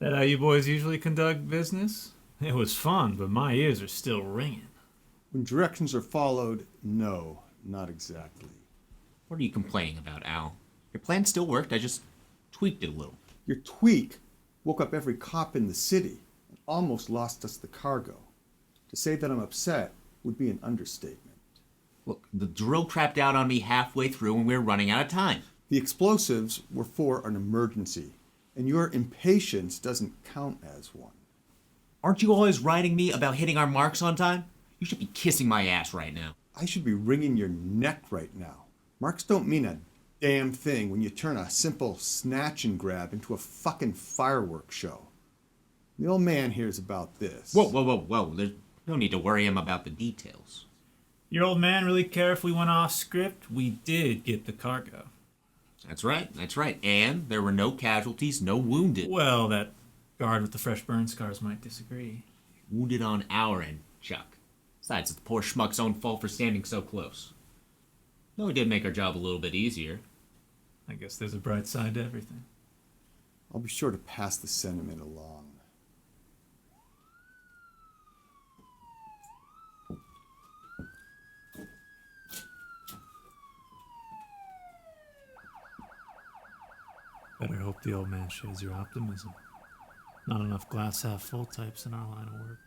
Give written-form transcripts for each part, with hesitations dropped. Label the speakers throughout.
Speaker 1: That how you boys usually conduct business? It was fun, but my ears are still ringing.
Speaker 2: When directions are followed, no, not exactly.
Speaker 3: What are you complaining about, Al? Your plan still worked, I just tweaked it a little.
Speaker 2: Your tweak woke up every cop in the city and almost lost us the cargo. To say that I'm upset would be an understatement.
Speaker 3: Look, the drill crapped out on me halfway through and we were running out of time.
Speaker 2: The explosives were for an emergency, and your impatience doesn't count as one.
Speaker 3: Aren't you always writing me about hitting our marks on time? You should be kissing my ass right now.
Speaker 2: I should be wringing your neck right now. Marks don't mean a damn thing when you turn a simple snatch and grab into a fucking fireworks show. The old man hears about this.
Speaker 3: Whoa. There's no need to worry him about the details.
Speaker 1: Your old man really care if we went off script? We did get the cargo.
Speaker 3: That's right. And there were no casualties, no wounded.
Speaker 1: Well, that guard with the fresh burn scars might disagree.
Speaker 3: Wounded on our end, Chuck. Besides, it's the poor schmuck's own fault for standing so close. Though it did make our job a little bit easier.
Speaker 1: I guess there's a bright side to everything.
Speaker 2: I'll be sure to pass the sentiment along.
Speaker 1: Better hope the old man shares your optimism. Not enough glass half full types in our line of work.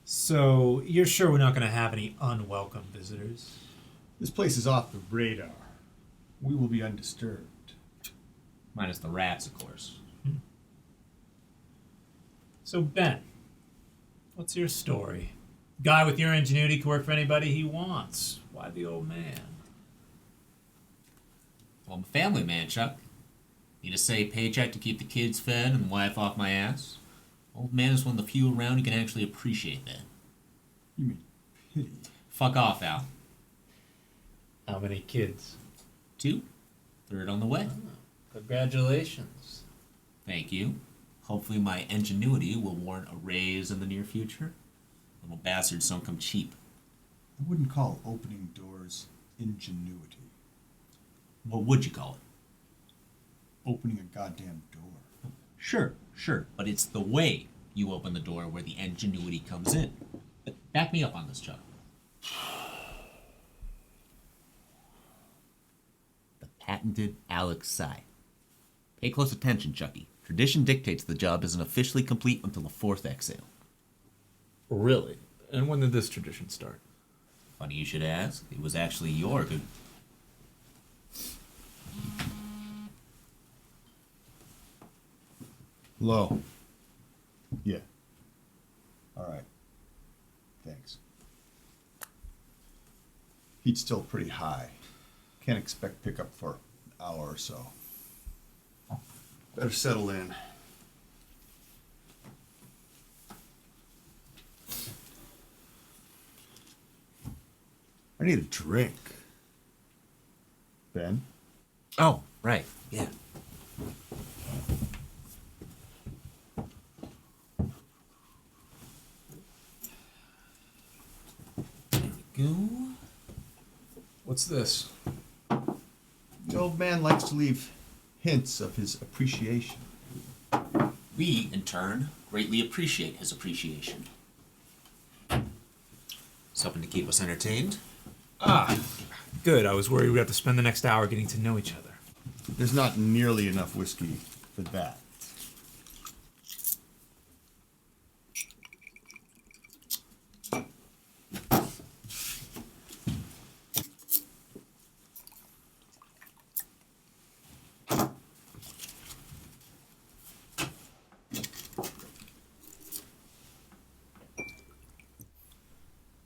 Speaker 1: So, you're sure we're not going to have any unwelcome visitors?
Speaker 2: This place is off the radar. We will be undisturbed.
Speaker 3: Minus the rats, of course.
Speaker 1: So, Ben, what's your story? Guy with your ingenuity can work for anybody he wants. Why the old man?
Speaker 3: Well, I'm a family man, Chuck. Need a safe paycheck to keep the kids fed and the wife off my ass. Old man is one of the few around who can actually appreciate that.
Speaker 2: You mean pity?
Speaker 3: Fuck off, Al.
Speaker 1: How many kids?
Speaker 3: 2. Third on the way.
Speaker 1: Congratulations.
Speaker 3: Thank you. Hopefully my ingenuity will warrant a raise in the near future. Little bastards don't come cheap.
Speaker 2: I wouldn't call opening doors ingenuity.
Speaker 3: What would you call it?
Speaker 2: Opening a goddamn door.
Speaker 3: Sure. But it's the way you open the door where the ingenuity comes in. But back me up on this, Chuck. The patented Alex Psy. Pay close attention, Chucky. Tradition dictates the job isn't officially complete until the 4th exhale.
Speaker 1: Really? And when did this tradition start?
Speaker 3: Funny you should ask. It was actually your good...
Speaker 2: Low. Yeah. All right. Thanks. Heat's still pretty high. Can't expect pickup for an hour or so. Better settle in. I need a drink. Ben?
Speaker 3: Oh, right. Yeah. Go.
Speaker 1: What's this?
Speaker 2: The old man likes to leave hints of his appreciation.
Speaker 3: We, in turn, greatly appreciate his appreciation. Something to keep us entertained?
Speaker 1: Good. I was worried we'd have to spend the next hour getting to know each other.
Speaker 2: There's not nearly enough whiskey for that.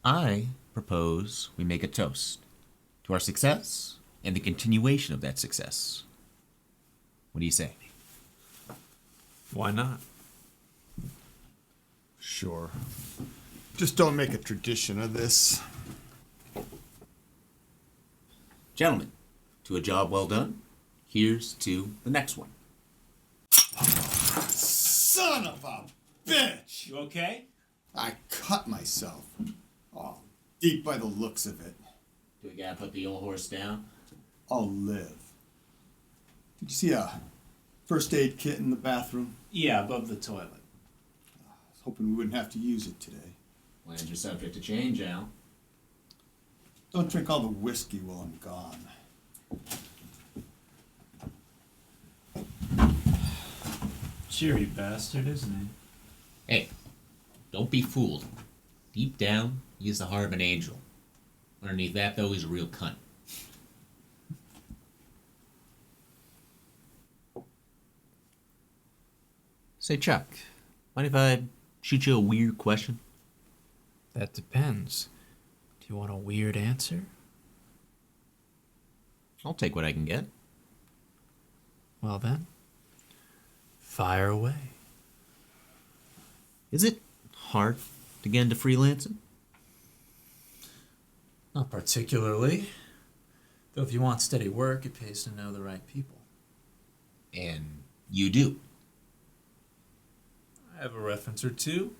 Speaker 3: I propose we make a toast to our success and the continuation of that success. What do you say?
Speaker 1: Why not?
Speaker 2: Sure. Just don't make a tradition of this.
Speaker 3: Gentlemen, to a job well done, here's to the next one.
Speaker 2: Son of a bitch!
Speaker 1: You okay?
Speaker 2: I cut myself. Oh, deep by the looks of it.
Speaker 3: Do we gotta put the old horse down?
Speaker 2: I'll live. Did you see a first aid kit in the bathroom?
Speaker 1: Yeah, above the toilet.
Speaker 2: I was hoping we wouldn't have to use it today.
Speaker 3: Plans are subject to change, Al.
Speaker 2: Don't drink all the whiskey while I'm gone.
Speaker 1: Cheery bastard, isn't he?
Speaker 3: Hey, don't be fooled. Deep down, he has the heart of an angel. Underneath that, though, he's a real cunt. Say, Chuck, mind if I shoot you a weird question?
Speaker 1: That depends. Do you want a weird answer?
Speaker 3: I'll take what I can get.
Speaker 1: Well then, fire away.
Speaker 3: Is it hard to get into freelancing?
Speaker 1: Not particularly. Though if you want steady work, it pays to know the right people.
Speaker 3: And you do.
Speaker 1: I have a reference or two.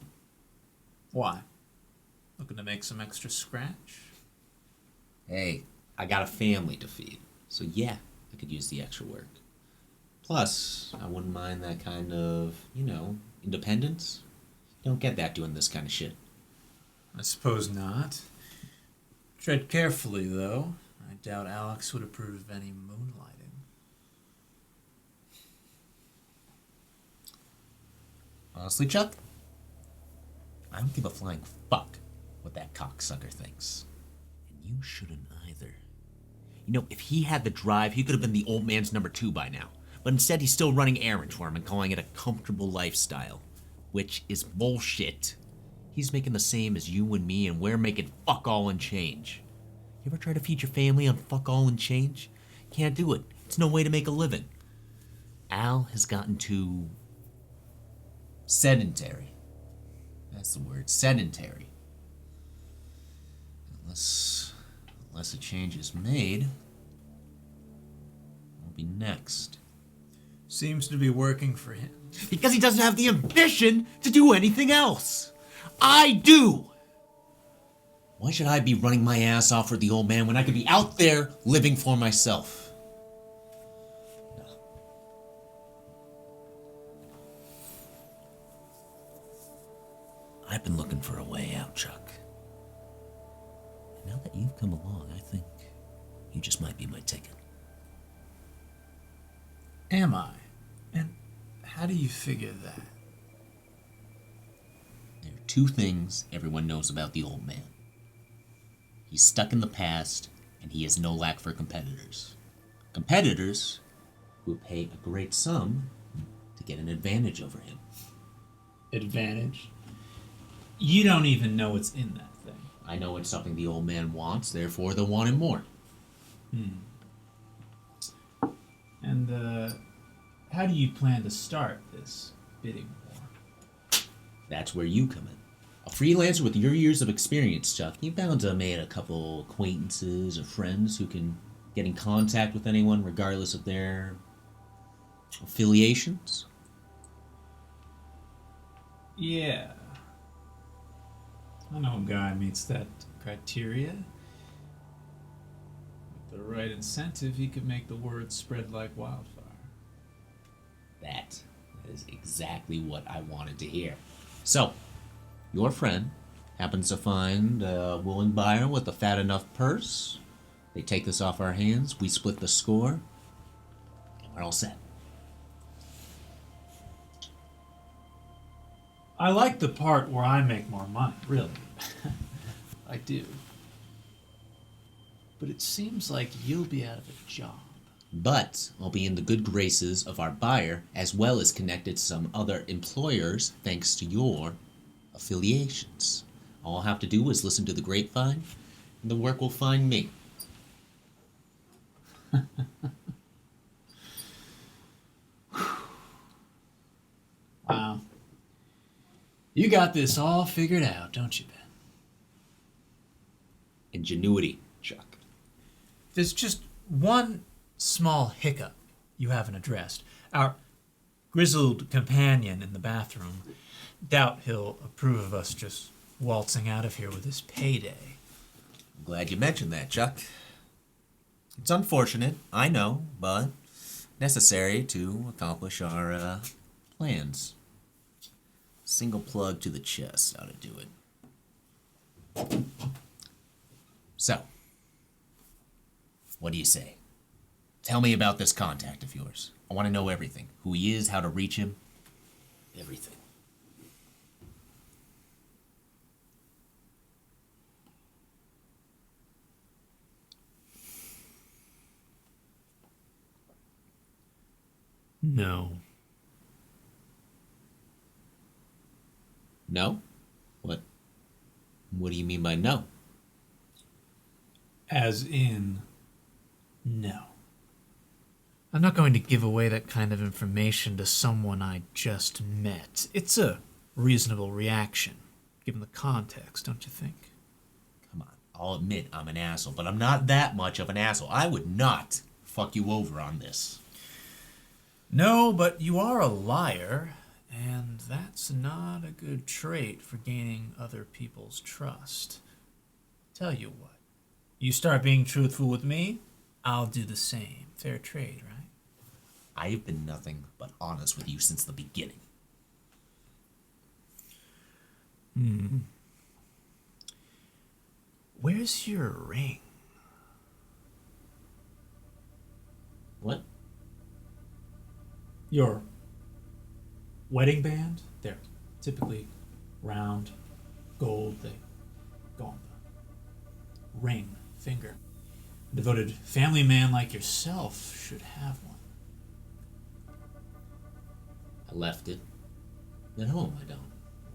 Speaker 1: Why? Looking to make some extra scratch?
Speaker 3: Hey, I got a family to feed. So yeah, I could use the extra work. Plus, I wouldn't mind that kind of, independence. Don't get that doing this kind of shit.
Speaker 1: I suppose not. Tread carefully, though. I doubt Alex would approve of any moonlighting.
Speaker 3: Honestly, Chuck, I don't give a flying fuck what that cocksucker thinks. And you shouldn't either. If he had the drive, he could have been the old man's number 2 by now. But instead, he's still running errands for him and calling it a comfortable lifestyle. Which is bullshit. He's making the same as you and me, and we're making fuck all and change. You ever try to feed your family on fuck all and change? Can't do it. It's no way to make a living. Al has gotten too sedentary. That's the word, sedentary. Unless a change is made, I'll be next.
Speaker 1: Seems to be working for him.
Speaker 3: Because he doesn't have the ambition to do anything else. I do. Why should I be running my ass off for the old man when I could be out there living for myself? No. I've been looking for a way out, Chuck. And now that you've come along, I think you just might be my ticket.
Speaker 1: Am I? And how do you figure that?
Speaker 3: There are 2 things everyone knows about the old man. He's stuck in the past, and he has no lack for competitors. Competitors who pay a great sum to get an advantage over him.
Speaker 1: Advantage? You don't even know what's in that thing.
Speaker 3: I know it's something the old man wants, therefore they'll want him more.
Speaker 1: And, how do you plan to start this bidding war?
Speaker 3: That's where you come in. A freelancer with your years of experience, Chuck, you're bound to have made a couple acquaintances or friends who can get in contact with anyone regardless of their affiliations.
Speaker 1: Yeah. I know a guy meets that criteria. With the right incentive, he could make the word spread like wildfire.
Speaker 3: That is exactly what I wanted to hear. So, your friend happens to find a willing buyer with a fat enough purse. They take this off our hands, we split the score, and we're all set.
Speaker 1: I like the part where I make more money, really. I do. But it seems like you'll be out of a job.
Speaker 3: But I'll be in the good graces of our buyer, as well as connected to some other employers thanks to your affiliations. All I'll have to do is listen to the grapevine, and the work will find me.
Speaker 1: Wow. You got this all figured out, don't you, Ben?
Speaker 3: Ingenuity, Chuck.
Speaker 1: There's just one small hiccup you haven't addressed. Our grizzled companion in the bathroom. Doubt he'll approve of us just waltzing out of here with his payday.
Speaker 3: I'm glad you mentioned that, Chuck. It's unfortunate, I know, but necessary to accomplish our plans. Single plug to the chest ought to do it. So, what do you say? Tell me about this contact of yours. I want to know everything. Who he is, how to reach him, everything.
Speaker 1: No.
Speaker 3: No? What do you mean by no?
Speaker 1: As in, no. I'm not going to give away that kind of information to someone I just met. It's a reasonable reaction, given the context, don't you think?
Speaker 3: Come on, I'll admit I'm an asshole, but I'm not that much of an asshole. I would not fuck you over on this.
Speaker 1: No, but you are a liar, and that's not a good trait for gaining other people's trust. Tell you what, you start being truthful with me, I'll do the same. Fair trade, right?
Speaker 3: I've been nothing but honest with you since the beginning.
Speaker 1: Where's your ring?
Speaker 3: What?
Speaker 1: Your wedding band? They're typically round, gold. They go on the ring finger. A devoted family man like yourself should have one.
Speaker 3: I left it at home. I don't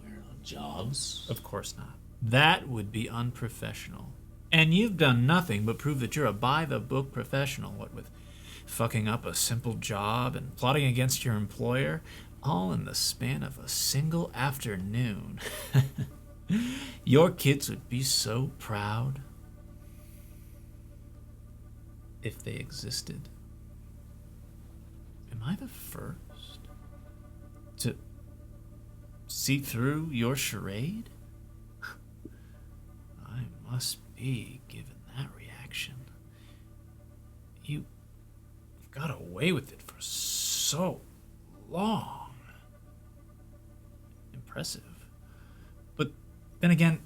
Speaker 3: wear it on jobs.
Speaker 1: Of course not. That would be unprofessional. And you've done nothing but prove that you're a by-the-book professional, what with fucking up a simple job and plotting against your employer, all in the span of a single afternoon. Your kids would be so proud. If they existed. Am I the first to see through your charade? I must be, given that reaction. You got away with it for so long. Impressive. But then again,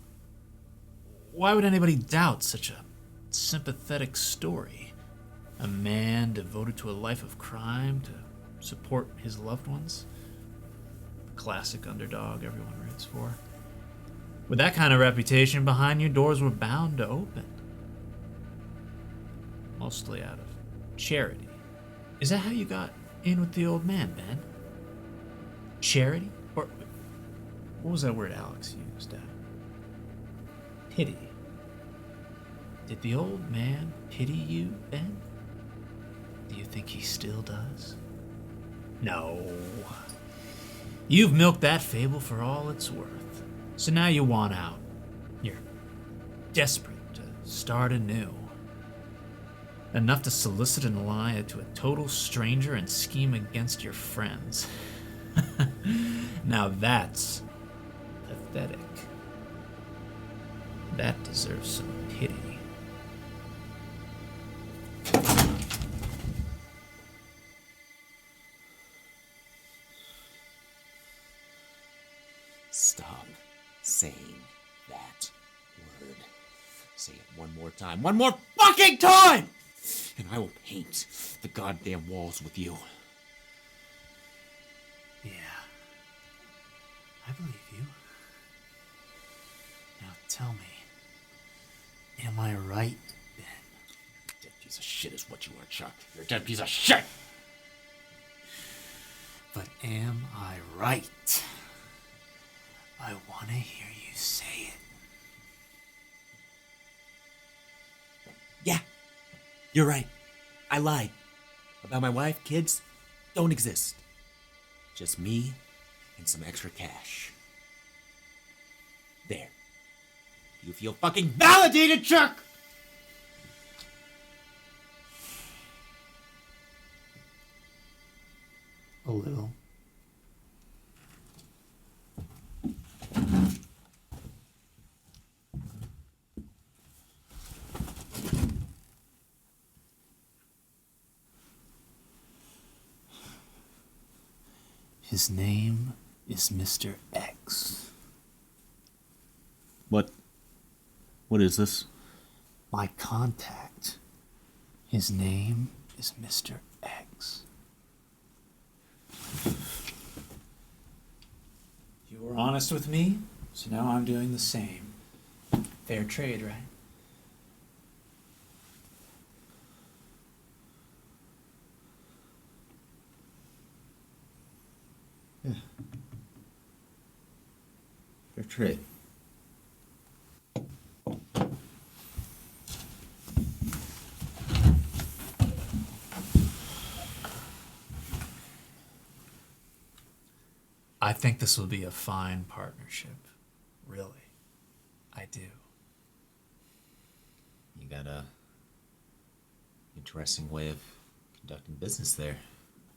Speaker 1: why would anybody doubt such a sympathetic story? A man devoted to a life of crime to support his loved ones? The classic underdog everyone roots for. With that kind of reputation behind you, doors were bound to open. Mostly out of charity. Is that how you got in with the old man, Ben? Charity? Or what was that word Alex used? Pity. Did the old man pity you, Ben? Do you think he still does? No. You've milked that fable for all it's worth. So now you want out. You're desperate to start anew. Enough to solicit an lie to a total stranger and scheme against your friends. Now that's pathetic. That deserves some pity.
Speaker 3: Stop saying that word. Say it one more time. One more fucking time! And I will paint the goddamn walls with you.
Speaker 1: Yeah. I believe you. Now tell me, am I right, Ben?
Speaker 3: Dead piece of shit is what you are, Chuck. You're a dead piece of shit!
Speaker 1: But am I right? I want to hear you say it.
Speaker 3: Yeah, you're right. I lied. About my wife, kids, don't exist. Just me and some extra cash. There. You feel fucking validated, Chuck!
Speaker 1: A little. His name is Mr. X.
Speaker 3: What is this?
Speaker 1: My contact. His name is Mr. X. You were honest with me, so now I'm doing the same. Fair trade, right?
Speaker 2: Yeah. Fair trade.
Speaker 1: I think this will be a fine partnership. Really. I do.
Speaker 3: You got a interesting way of conducting business there,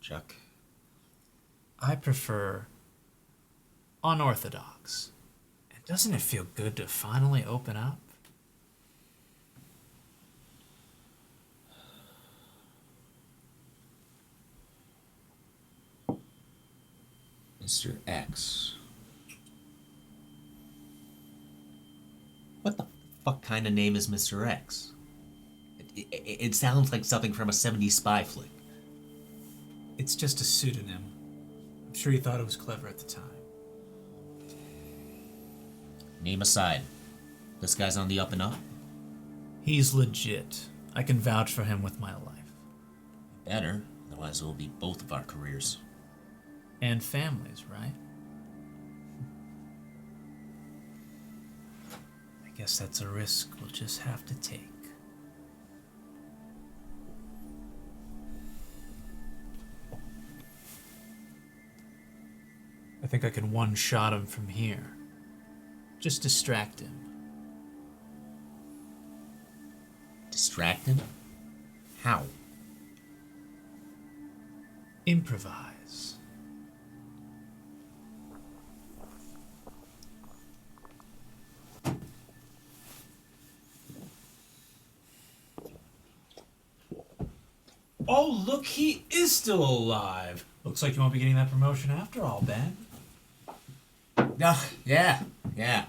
Speaker 3: Chuck.
Speaker 1: I prefer unorthodox. And doesn't it feel good to finally open up?
Speaker 3: Mr. X. What the fuck kind of name is Mr. X? It sounds like something from a 70s spy flick.
Speaker 1: It's just a pseudonym. I'm sure you thought it was clever at the time.
Speaker 3: Name aside, this guy's on the up and up?
Speaker 1: He's legit. I can vouch for him with my life.
Speaker 3: Better, otherwise it will be both of our careers.
Speaker 1: And families, right? I guess that's a risk we'll just have to take. I think I can one-shot him from here. Just distract him.
Speaker 3: Distract him? How?
Speaker 1: Improvise. Oh, look, he is still alive. Looks like you won't be getting that promotion after all, Ben.
Speaker 3: Yeah,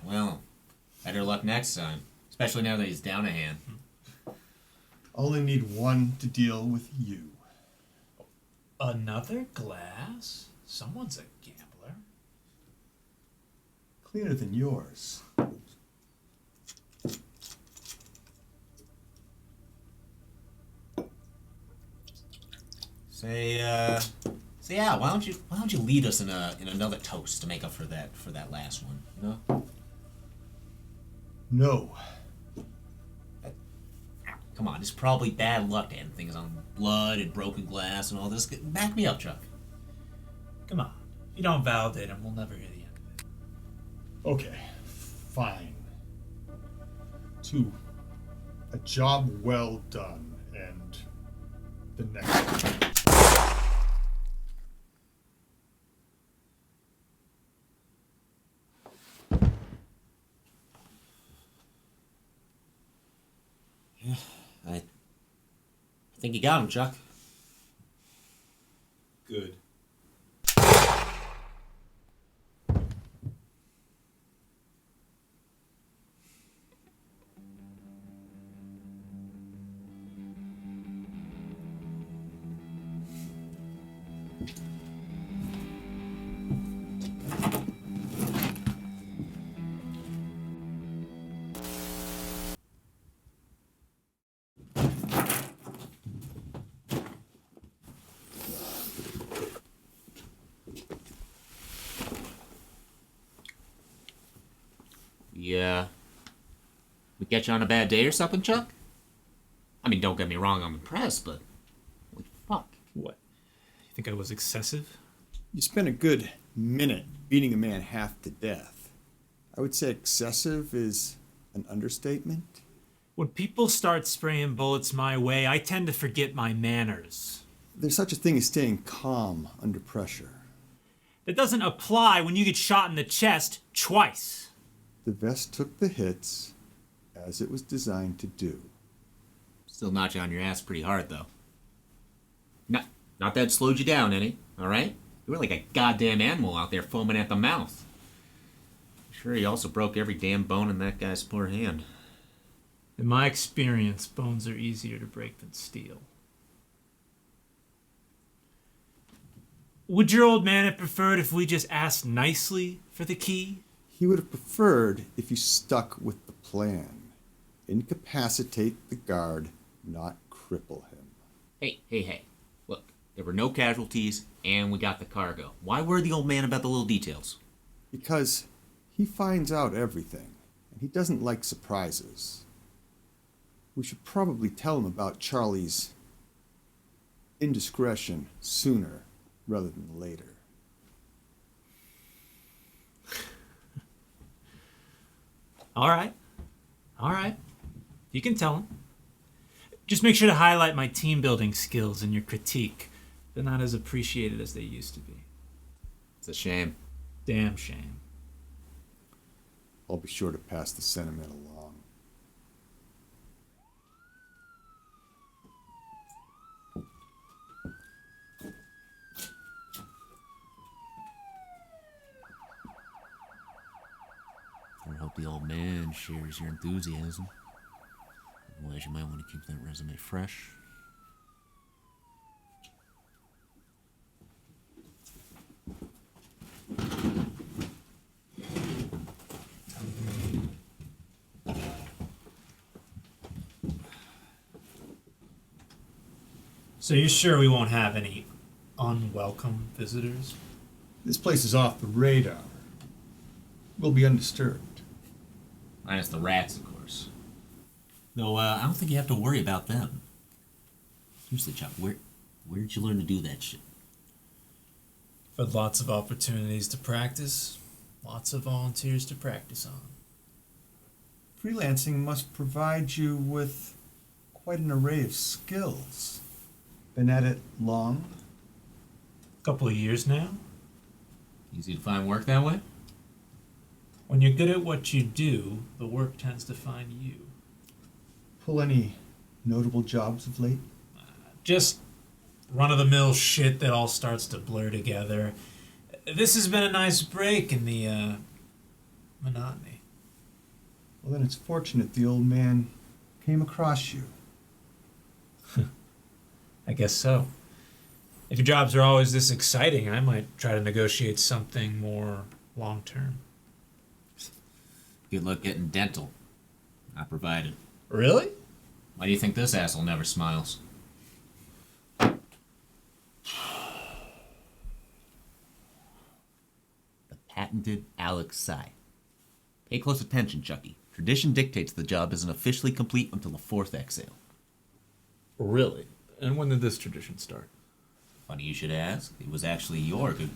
Speaker 3: well, better luck next time. Especially now that he's down a hand.
Speaker 2: Only need one to deal with you.
Speaker 1: Another glass? Someone's a gambler.
Speaker 2: Cleaner than yours.
Speaker 3: Yeah, why don't you lead us in another toast to make up for that last one, you know?
Speaker 2: No.
Speaker 3: Come on, it's probably bad luck to end things on blood and broken glass and all this. Back me up, Chuck.
Speaker 1: Come on. If you don't validate him, we'll never hear the end of it.
Speaker 2: Okay, fine. To a job well done, and the next one.
Speaker 3: I think you got him, Chuck.
Speaker 2: Good.
Speaker 3: Yeah. We get you on a bad day or something, Chuck? I mean, don't get me wrong, I'm impressed, but holy fuck.
Speaker 1: What? You think I was excessive?
Speaker 2: You spent a good minute beating a man half to death. I would say excessive is an understatement.
Speaker 1: When people start spraying bullets my way, I tend to forget my manners.
Speaker 2: There's such a thing as staying calm under pressure.
Speaker 1: That doesn't apply when you get shot in the chest twice.
Speaker 2: The vest took the hits as it was designed to do.
Speaker 3: Still knocked you on your ass pretty hard, though. Not that it slowed you down any, alright? You were like a goddamn animal out there foaming at the mouth. Sure, he also broke every damn bone in that guy's poor hand.
Speaker 1: In my experience, bones are easier to break than steel. Would your old man have preferred if we just asked nicely for the key?
Speaker 2: He would have preferred if you stuck with the plan. Incapacitate the guard, not cripple him.
Speaker 3: Hey. Look, there were no casualties, and we got the cargo. Why worry the old man about the little details?
Speaker 2: Because he finds out everything, and he doesn't like surprises. We should probably tell him about Charlie's indiscretion sooner rather than later.
Speaker 1: All right. You can tell him. Just make sure to highlight my team building skills in your critique. They're not as appreciated as they used to be.
Speaker 3: It's a shame.
Speaker 1: Damn shame.
Speaker 2: I'll be sure to pass the sentiment along.
Speaker 3: I hope the old man shares your enthusiasm. Otherwise, you might want to keep that resume fresh.
Speaker 1: So you're sure we won't have any unwelcome visitors?
Speaker 2: This place is off the radar. We'll be undisturbed.
Speaker 3: Minus the rats, of course. Though, I don't think you have to worry about them. Seriously, Chuck, where'd you learn to do that shit?
Speaker 1: But lots of opportunities to practice. Lots of volunteers to practice on.
Speaker 2: Freelancing must provide you with quite an array of skills. Been at it long?
Speaker 1: Couple of years now.
Speaker 3: Easy to find work that way?
Speaker 1: When you're good at what you do, the work tends to find you.
Speaker 2: Pull any notable jobs of late?
Speaker 1: Just run-of-the-mill shit that all starts to blur together. This has been a nice break in the, monotony.
Speaker 2: Well, then it's fortunate the old man came across you.
Speaker 1: I guess so. If your jobs are always this exciting, I might try to negotiate something more long-term.
Speaker 3: Good luck getting dental. Not provided.
Speaker 1: Really?
Speaker 3: Why do you think this asshole never smiles? The patented Alex Sai. Pay close attention, Chucky. Tradition dictates the job isn't officially complete until the fourth exhale.
Speaker 1: Really? And when did this tradition start?
Speaker 3: Funny you should ask. It was actually your good.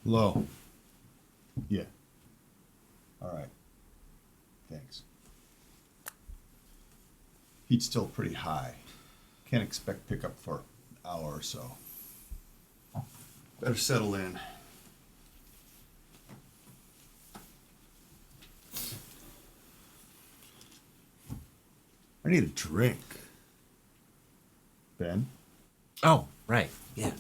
Speaker 2: Low. Yeah. All right. Thanks. Heat's still pretty high. Can't expect pickup for an hour or so. Better settle in. I need a drink. Ben?
Speaker 3: Oh, right. Yeah.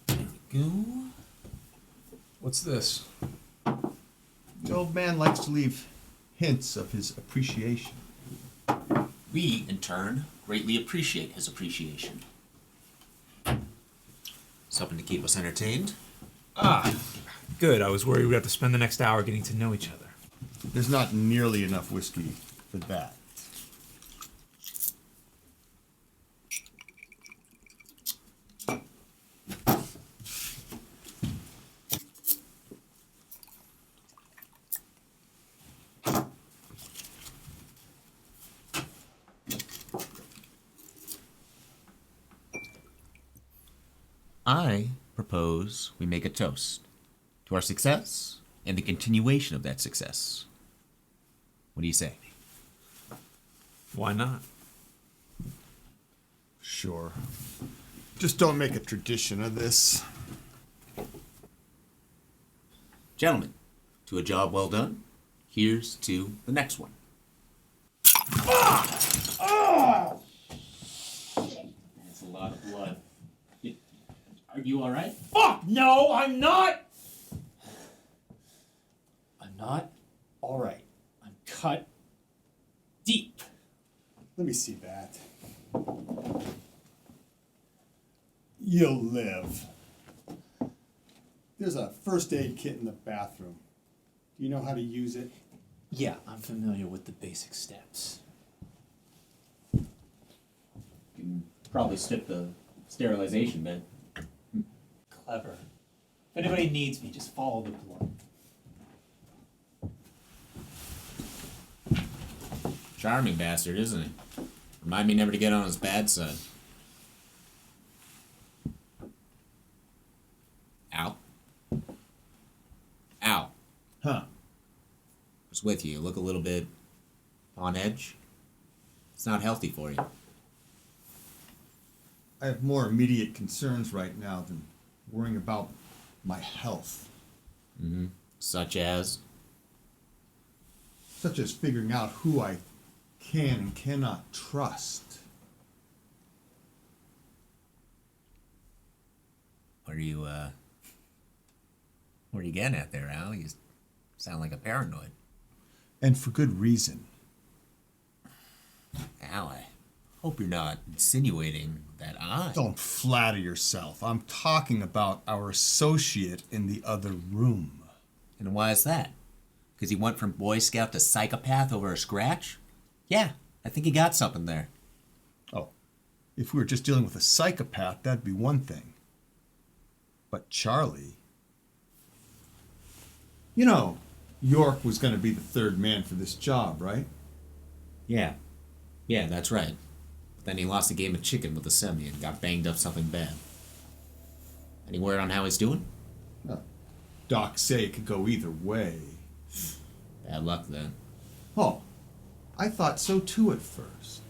Speaker 3: There we go.
Speaker 1: What's this?
Speaker 2: The old man likes to leave hints of his appreciation.
Speaker 3: We, in turn, greatly appreciate his appreciation. Something to keep us entertained.
Speaker 1: Ah, good. I was worried we'd have to spend the next hour getting to know each other.
Speaker 2: There's not nearly enough whiskey for that.
Speaker 3: I propose we make a toast to our success and the continuation of that success. What do you say?
Speaker 1: Why not?
Speaker 2: Sure. Just don't make a tradition of this.
Speaker 3: Gentlemen, to a job well done, here's to the next one. That's a lot of blood. Are you alright?
Speaker 1: Fuck no, I'm not! I'm not alright. I'm cut deep.
Speaker 2: Let me see that. You'll live. There's a first aid kit in the bathroom. Do you know how to use it?
Speaker 1: Yeah, I'm familiar with the basic steps.
Speaker 3: You can probably skip the sterilization bed.
Speaker 1: Clever. If anybody needs me, just follow the blood.
Speaker 3: Charming bastard, isn't he? Remind me never to get on his bad side. Ow. Ow.
Speaker 2: Huh.
Speaker 3: What's with you? You look a little bit on edge. It's not healthy for you.
Speaker 2: I have more immediate concerns right now than worrying about my health.
Speaker 3: Mm-hmm. Such as?
Speaker 2: Such as figuring out who I can and cannot trust.
Speaker 3: What are you getting at there, Al? You sound like a paranoid.
Speaker 2: And for good reason.
Speaker 3: Al, I hope you're not insinuating that I...
Speaker 2: Don't flatter yourself. I'm talking about our associate in the other room.
Speaker 3: And why is that? Because he went from Boy Scout to psychopath over a scratch? Yeah, I think he got something there.
Speaker 2: Oh, if we were just dealing with a psychopath, that'd be one thing. But Charlie... You know, York was going to be the third man for this job, right?
Speaker 3: Yeah. Yeah, that's right. But then he lost a game of chicken with the semi and got banged up something bad. Any word on how he's doing?
Speaker 2: Doc say it could go either way.
Speaker 3: Bad luck then.
Speaker 2: Oh, I thought so too at first.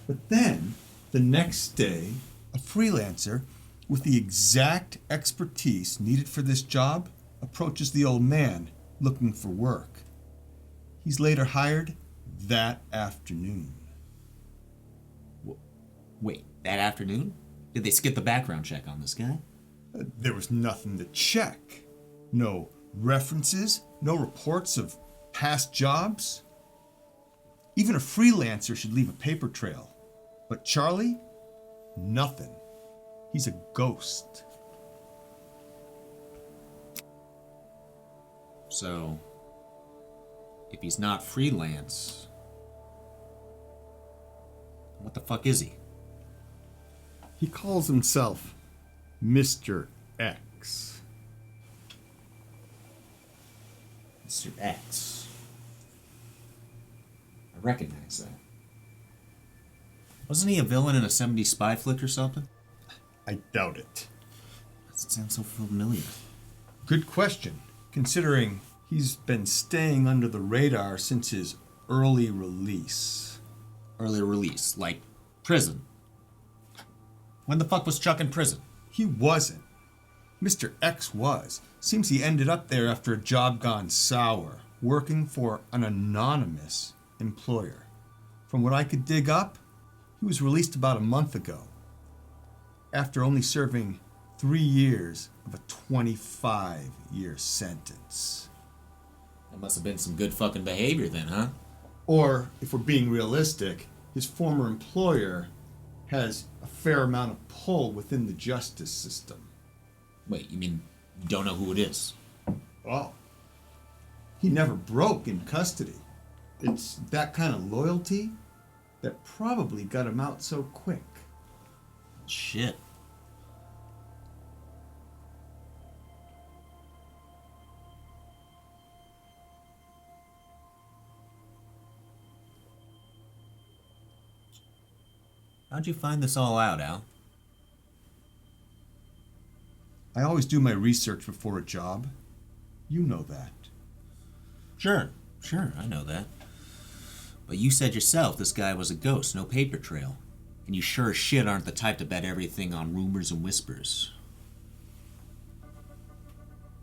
Speaker 2: But then, the next day, a freelancer with the exact expertise needed for this job approaches the old man looking for work. He's later hired that afternoon.
Speaker 3: Wait, that afternoon? Did they skip the background check on this guy?
Speaker 2: There was nothing to check. No references, no reports of past jobs. Even a freelancer should leave a paper trail. But Charlie? Nothing. He's a ghost.
Speaker 3: So, if he's not freelance, what the fuck is he?
Speaker 2: He calls himself Mr. X.
Speaker 3: Mr. X. I recognize that. Wasn't he a villain in a 70s spy flick or something?
Speaker 2: I doubt it.
Speaker 3: That sounds so familiar.
Speaker 2: Good question, considering he's been staying under the radar since his early release.
Speaker 3: Early release, like prison. When the fuck was Chuck in prison?
Speaker 2: He wasn't. Mr. X was. Seems he ended up there after a job gone sour, working for an anonymous employer. From what I could dig up, he was released about a month ago, after only serving 3 years of a 25-year sentence.
Speaker 3: That must have been some good fucking behavior then, huh?
Speaker 2: Or, if we're being realistic, his former employer has a fair amount of pull within the justice system.
Speaker 3: Wait, you mean you don't know who it is?
Speaker 2: Oh. He never broke in custody. It's that kind of loyalty that probably got him out so quick.
Speaker 3: Shit. How'd you find this all out, Al?
Speaker 2: I always do my research before a job. You know that.
Speaker 3: Sure, I know that. But you said yourself this guy was a ghost, no paper trail. And you sure as shit aren't the type to bet everything on rumors and whispers.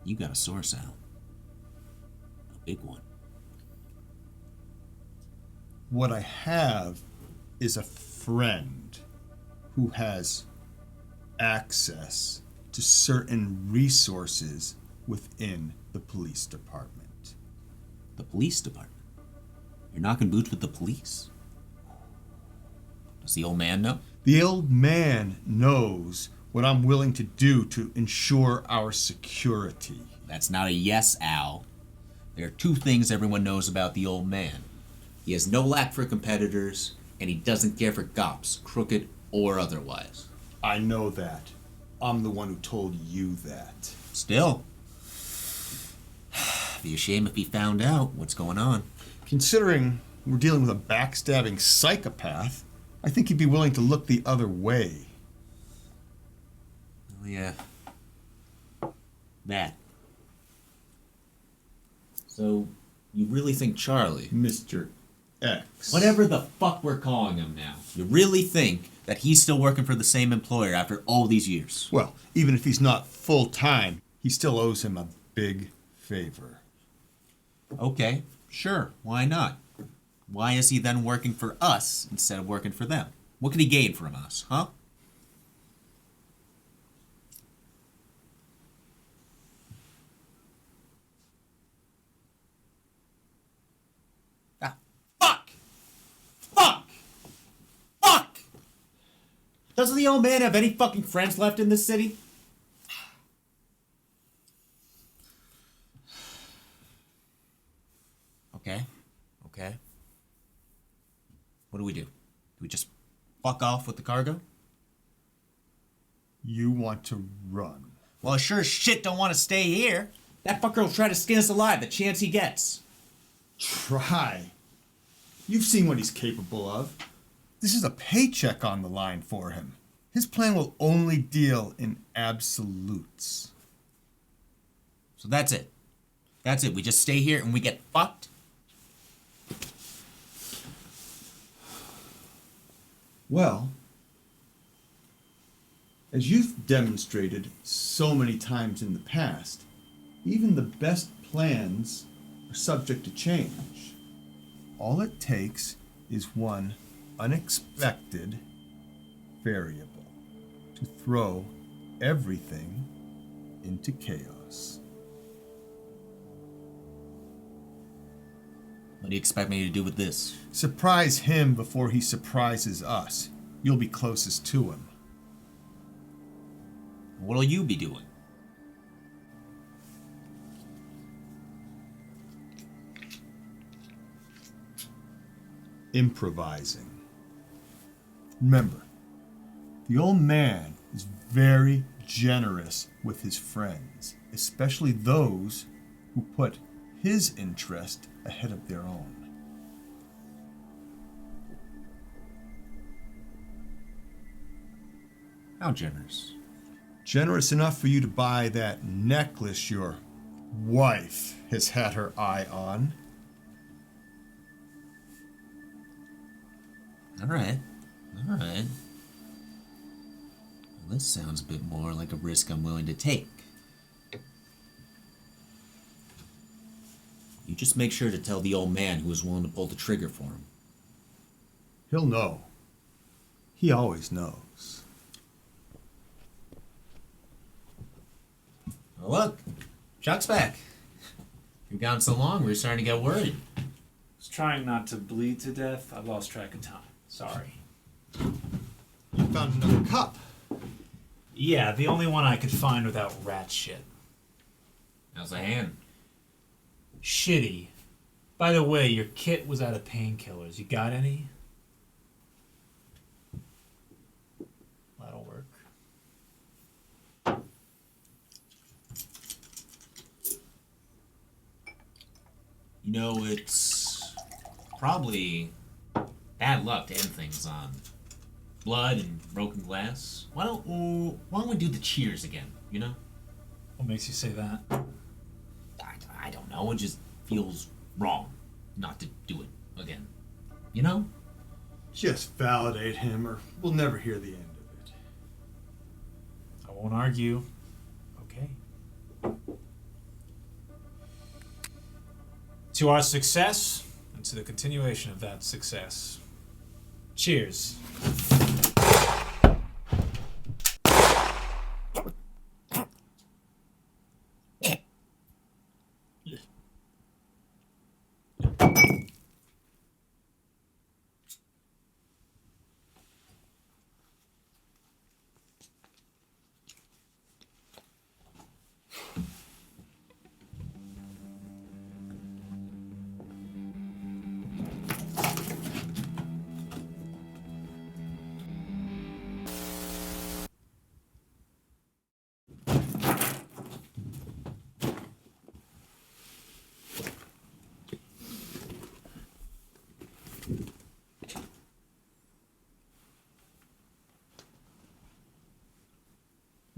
Speaker 3: You got a source, Al. big one.
Speaker 2: What I have is a friend who has access to certain resources within the police department.
Speaker 3: The police department? You're knocking boots with the police? Does the old man know?
Speaker 2: The old man knows what I'm willing to do to ensure our security.
Speaker 3: That's not a yes, Al. There are two things everyone knows about the old man. He has no lack for competitors, and he doesn't care for cops, crooked or otherwise.
Speaker 2: I know that. I'm the one who told you that.
Speaker 3: Still, be a shame if he found out what's going on.
Speaker 2: Considering we're dealing with a backstabbing psychopath, I think he'd be willing to look the other way.
Speaker 3: Oh, yeah. That. So, you really think Charlie...
Speaker 2: Mr. X.
Speaker 3: Whatever the fuck we're calling him now. You really think that he's still working for the same employer after all these years?
Speaker 2: Well, even if he's not full-time, he still owes him a big favor.
Speaker 3: Okay, sure. Why not? Why is he then working for us instead of working for them? What can he gain from us, huh? Ah, fuck! Fuck! Fuck! Doesn't the old man have any fucking friends left in this city? Okay. What do? Do we just fuck off with the cargo?
Speaker 2: You want to run.
Speaker 3: Well, I sure as shit don't want to stay here. That fucker will try to skin us alive the chance he gets.
Speaker 2: Try. You've seen what he's capable of. This is a paycheck on the line for him. His plan will only deal in absolutes.
Speaker 3: So that's it. That's it. We just stay here and we get fucked?
Speaker 2: Well, as you've demonstrated so many times in the past, even the best plans are subject to change. All it takes is one unexpected variable to throw everything into chaos.
Speaker 3: What do you expect me to do with this?
Speaker 2: Surprise him before he surprises us. You'll be closest to him.
Speaker 3: What'll you be doing?
Speaker 2: Improvising. Remember, the old man is very generous with his friends, especially those who put his interest ahead of their own.
Speaker 3: How generous?
Speaker 2: Generous enough for you to buy that necklace your wife has had her eye on.
Speaker 3: All right. Well, this sounds a bit more like a risk I'm willing to take. You just make sure to tell the old man who was willing to pull the trigger for him.
Speaker 2: He'll know. He always knows.
Speaker 3: Oh, look. Chuck's back. You've gone so long, we were starting to get worried.
Speaker 4: I was trying not to bleed to death. I lost track of time. Sorry.
Speaker 2: You found another cup.
Speaker 1: Yeah, the only one I could find without rat shit.
Speaker 3: How's the hand?
Speaker 1: Shitty. By the way, your kit was out of painkillers. You got any? That'll work.
Speaker 3: You know, it's probably bad luck to end things on blood and broken glass. Why don't we do the cheers again, you know?
Speaker 1: What makes you say that?
Speaker 3: I don't know, it just feels wrong not to do it again. You know?
Speaker 2: Just validate him or we'll never hear the end of it.
Speaker 1: I won't argue. Okay. To our success, and to the continuation of that success. Cheers.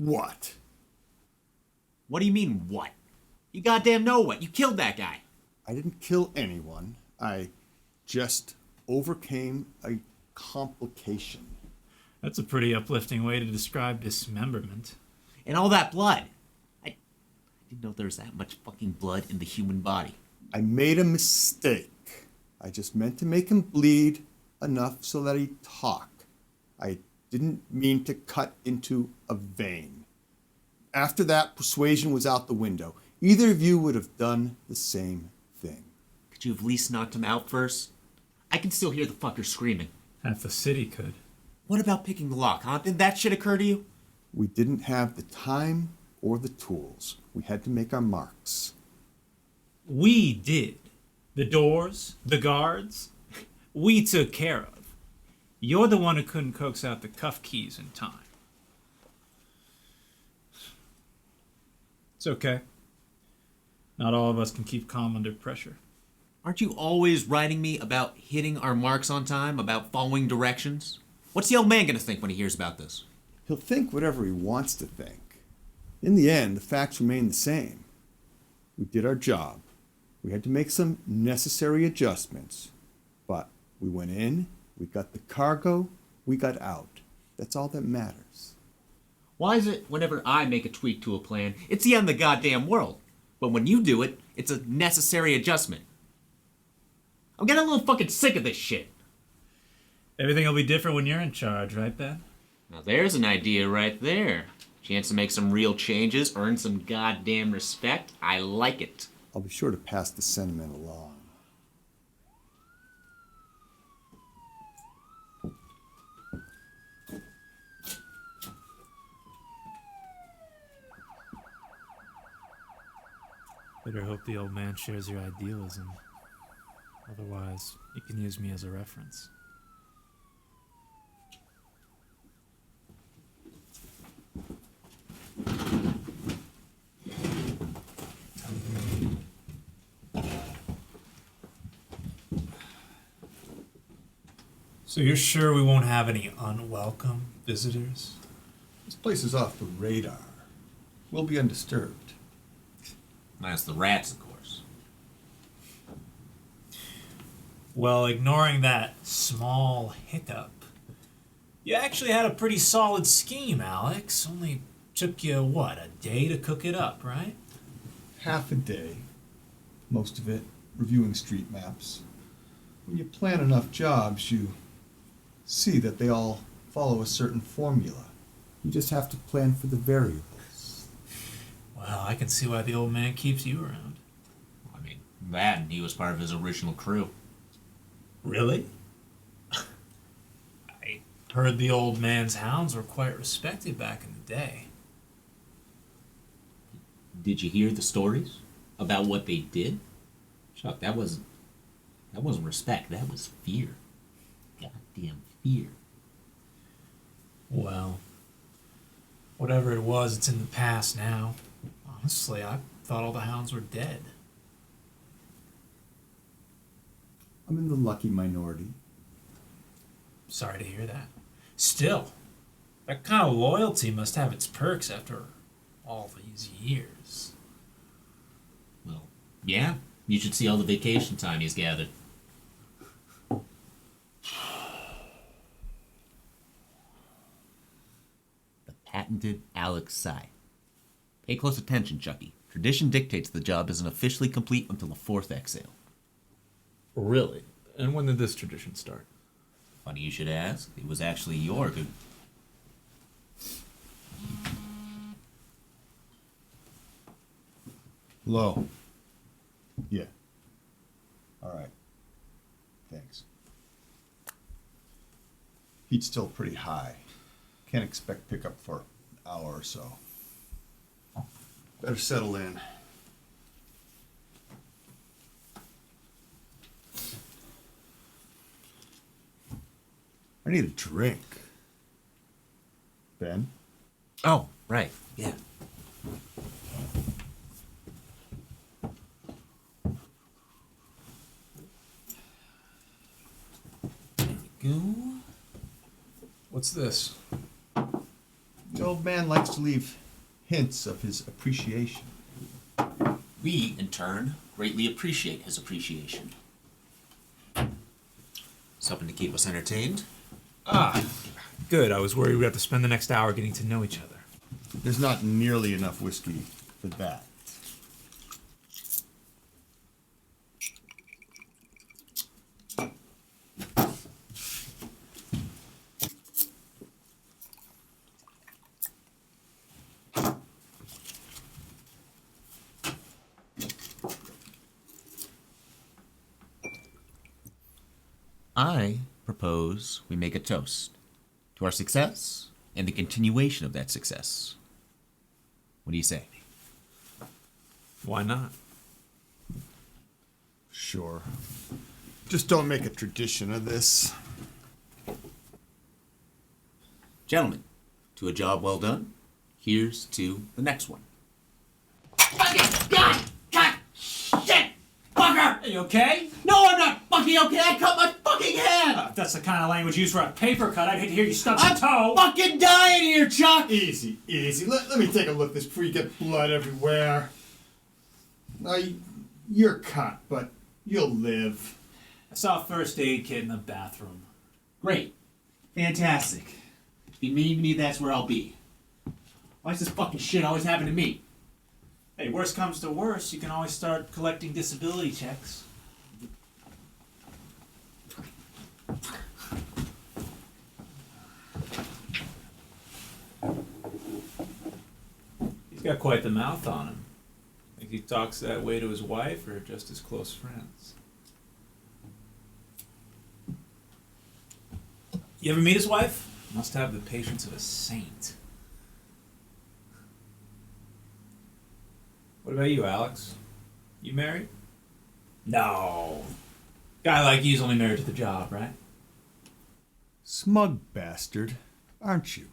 Speaker 2: What?
Speaker 3: What do you mean, what? You goddamn know what? You killed that guy.
Speaker 2: I didn't kill anyone. I just overcame a complication.
Speaker 1: That's a pretty uplifting way to describe dismemberment.
Speaker 3: And all that blood. I didn't know there was that much fucking blood in the human body.
Speaker 2: I made a mistake. I just meant to make him bleed enough so that he'd talk. I didn't mean to cut into a vein. After that, persuasion was out the window. Either of you would have done the same thing.
Speaker 3: Could you have at least knocked him out first? I can still hear the fucker screaming.
Speaker 1: Half the city could.
Speaker 3: What about picking the lock, huh? Did that shit occur to you?
Speaker 2: We didn't have the time or the tools. We had to make our marks.
Speaker 1: We did. The doors, the guards, we took care of. You're the one who couldn't coax out the cuff keys in time. It's okay. Not all of us can keep calm under pressure.
Speaker 3: Aren't you always writing me about hitting our marks on time, about following directions? What's the old man gonna think when he hears about this?
Speaker 2: He'll think whatever he wants to think. In the end, the facts remain the same. We did our job. We had to make some necessary adjustments. But we went in, we got the cargo, we got out. That's all that matters.
Speaker 3: Why is it whenever I make a tweak to a plan, it's the end of the goddamn world? But when you do it, it's a necessary adjustment. I'm getting a little fucking sick of this shit.
Speaker 1: Everything will be different when you're in charge, right, Ben?
Speaker 3: Now there's an idea right there. Chance to make some real changes, earn some goddamn respect. I like it.
Speaker 2: I'll be sure to pass the sentiment along.
Speaker 1: Better hope the old man shares your idealism. Otherwise, you can use me as a reference. So you're sure we won't have any unwelcome visitors?
Speaker 2: This place is off the radar. We'll be undisturbed.
Speaker 3: Minus the rats, of course.
Speaker 1: Well, ignoring that small hiccup, you actually had a pretty solid scheme, Alex. Only took you, what, a day to cook it up, right?
Speaker 2: Half a day. Most of it reviewing street maps. When you plan enough jobs, you see that they all follow a certain formula. You just have to plan for the variables.
Speaker 1: Well, I can see why the old man keeps you around.
Speaker 3: I mean, that and he was part of his original crew.
Speaker 1: Really? I heard the old man's hounds were quite respected back in the day.
Speaker 3: Did you hear the stories about what they did? Chuck, that wasn't respect, that was fear. Goddamn fear.
Speaker 1: Well, whatever it was, it's in the past now. Honestly, I thought all the hounds were dead.
Speaker 2: I'm in the lucky minority.
Speaker 1: Sorry to hear that. Still, that kind of loyalty must have its perks after all these years.
Speaker 3: Well, yeah, you should see all the vacation time he's gathered. The patented Alex Sy. Pay close attention, Chucky. Tradition dictates the job isn't officially complete until the fourth exhale.
Speaker 1: Really? And when did this tradition start?
Speaker 3: Funny you should ask. It was actually your good.
Speaker 2: Low. Yeah. All right. Thanks. Heat's still pretty high. Can't expect pickup for an hour or so. Better settle in. I need a drink. Ben?
Speaker 3: Oh, right. Yeah. There we go.
Speaker 1: What's this?
Speaker 2: The old man likes to leave hints of his appreciation.
Speaker 3: We, in turn, greatly appreciate his appreciation. Something to keep us entertained.
Speaker 1: Ah, good. I was worried we'd have to spend the next hour getting to know each other.
Speaker 2: There's not nearly enough whiskey for that.
Speaker 3: I propose we make a toast to our success and the continuation of that success. What do you say?
Speaker 1: Why not?
Speaker 2: Sure. Just don't make a tradition of this.
Speaker 3: Gentlemen, to a job well done, here's to the next one.
Speaker 4: Shit! Fucker! Are you okay?
Speaker 3: No, I'm not fucking okay. I cut my fucking hand.
Speaker 4: If that's the kind of language used for a paper cut, I'd hate to hear you stub your
Speaker 3: I'm
Speaker 4: toe.
Speaker 3: fucking dying here, Chuck.
Speaker 2: Easy, easy. Let me take a look this before you get blood everywhere. Now, you're cut, but you'll live.
Speaker 4: I saw a first aid kit in the bathroom.
Speaker 3: Great. Fantastic. If you need me, that's where I'll be. Why does this fucking shit always happen to me?
Speaker 4: Hey, worst comes to worst, you can always start collecting disability checks. He's got quite the mouth on him. Think he talks that way to his wife or just his close friends? You ever meet his wife? Must have the patience of a saint. What about you, Alex? You married? No. Guy like you's only married to the job, right?
Speaker 2: Smug bastard, aren't you?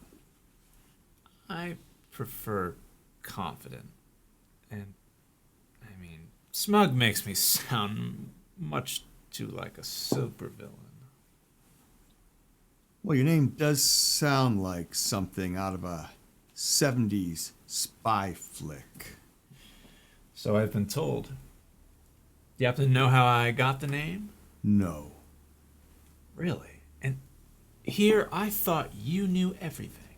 Speaker 1: I prefer confident. And, I mean, smug makes me sound much too like a supervillain.
Speaker 2: Well, your name does sound like something out of a 70s spy flick.
Speaker 1: So I've been told. Do you happen to know how I got the name?
Speaker 2: No.
Speaker 1: Really? And here I thought you knew everything.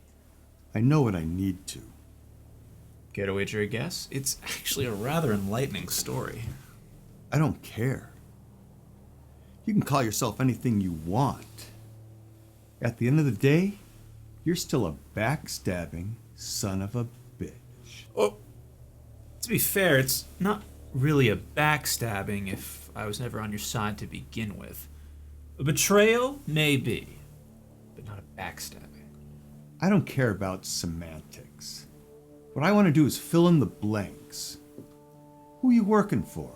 Speaker 2: I know what I need to.
Speaker 1: Care to wager a guess? It's actually a rather enlightening story.
Speaker 2: I don't care. You can call yourself anything you want. At the end of the day, you're still a backstabbing son of a bitch.
Speaker 1: Oh, to be fair, it's not really a backstabbing if I was never on your side to begin with. A betrayal, maybe, but not a backstabbing.
Speaker 2: I don't care about semantics. What I want to do is fill in the blanks. Who you working for?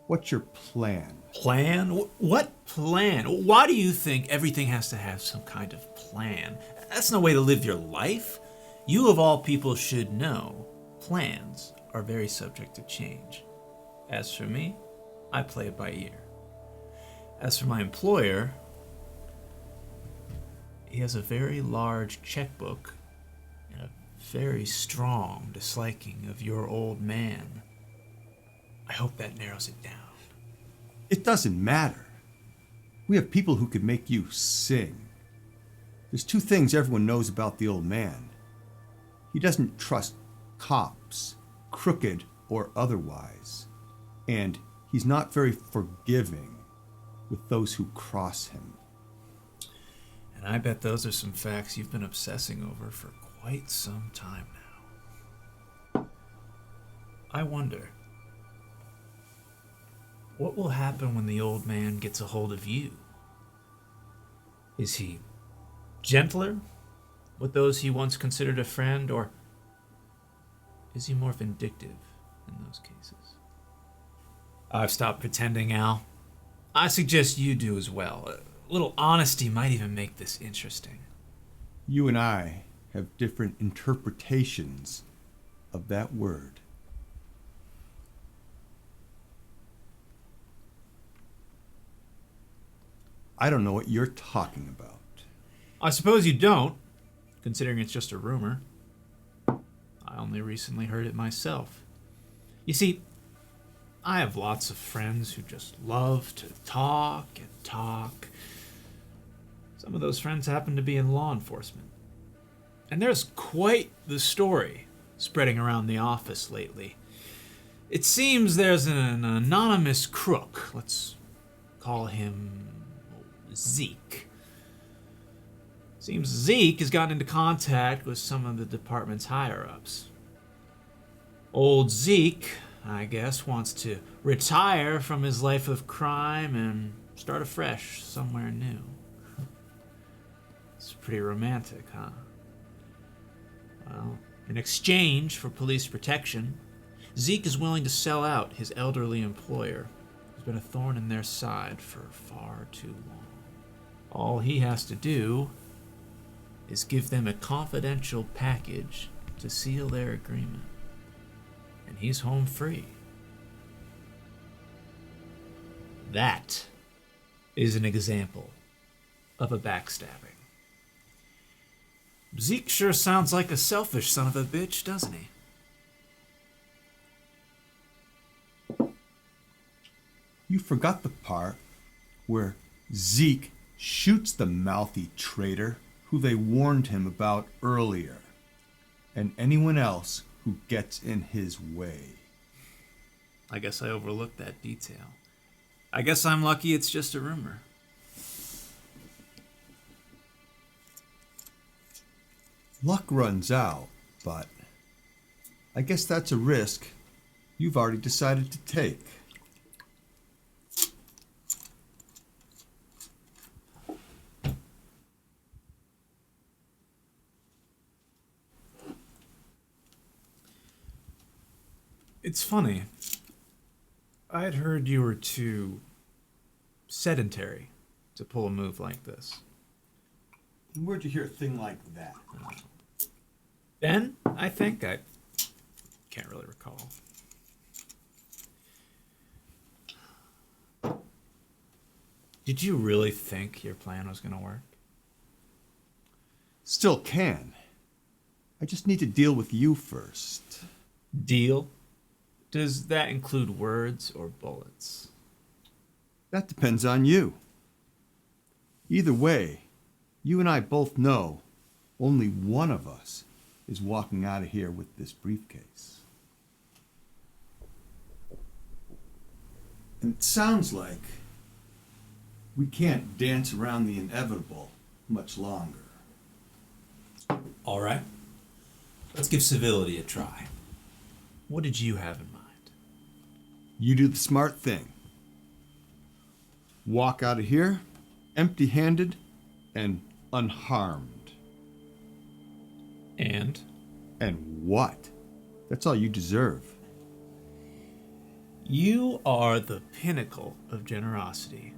Speaker 2: What's your plan?
Speaker 1: Plan? What plan? Why do you think everything has to have some kind of plan? That's no way to live your life. You of all people should know, plans are very subject to change. As for me, I play it by ear. As for my employer, he has a very large checkbook and a very strong disliking of your old man. I hope that narrows it down.
Speaker 2: It doesn't matter. We have people who could make you sing. There's two things everyone knows about the old man. He doesn't trust cops, crooked or otherwise. And he's not very forgiving with those who cross him.
Speaker 1: And I bet those are some facts you've been obsessing over for quite some time now. I wonder, what will happen when the old man gets a hold of you? Is he gentler with those he once considered a friend, or is he more vindictive in those cases? I've stopped pretending, Al. I suggest you do as well. A little honesty might even make this interesting.
Speaker 2: You and I have different interpretations of that word. I don't know what you're talking about.
Speaker 1: I suppose you don't, considering it's just a rumor. I only recently heard it myself. You see, I have lots of friends who just love to talk and talk. Some of those friends happen to be in law enforcement. And there's quite the story spreading around the office lately. It seems there's an anonymous crook. Let's call him Zeke. Seems Zeke has gotten into contact with some of the department's higher-ups. Old Zeke, I guess, wants to retire from his life of crime and start afresh somewhere new. It's pretty romantic, huh? Well, in exchange for police protection, Zeke is willing to sell out his elderly employer, who's been a thorn in their side for far too long. All he has to do is give them a confidential package to seal their agreement, and he's home free. That is an example of a backstabbing. Zeke sure sounds like a selfish son of a bitch, doesn't he?
Speaker 2: You forgot the part where Zeke shoots the mouthy traitor who they warned him about earlier, and anyone else who gets in his way.
Speaker 1: I guess I overlooked that detail. I guess I'm lucky it's just a rumor.
Speaker 2: Luck runs out, but I guess that's a risk you've already decided to take.
Speaker 1: It's funny. I had heard you were too sedentary to pull a move like this.
Speaker 2: Where'd you hear a thing like that?
Speaker 1: Ben, I think. I can't really recall. Did you really think your plan was going to work?
Speaker 2: Still can. I just need to deal with you first.
Speaker 1: Deal? Does that include words or bullets?
Speaker 2: That depends on you. Either way, you and I both know only one of us is walking out of here with this briefcase. And it sounds like we can't dance around the inevitable much longer.
Speaker 4: All right. Let's give civility a try.
Speaker 1: What did you have in mind?
Speaker 2: You do the smart thing. Walk out of here empty-handed and unharmed.
Speaker 1: And?
Speaker 2: And what? That's all you deserve.
Speaker 1: You are the pinnacle of generosity.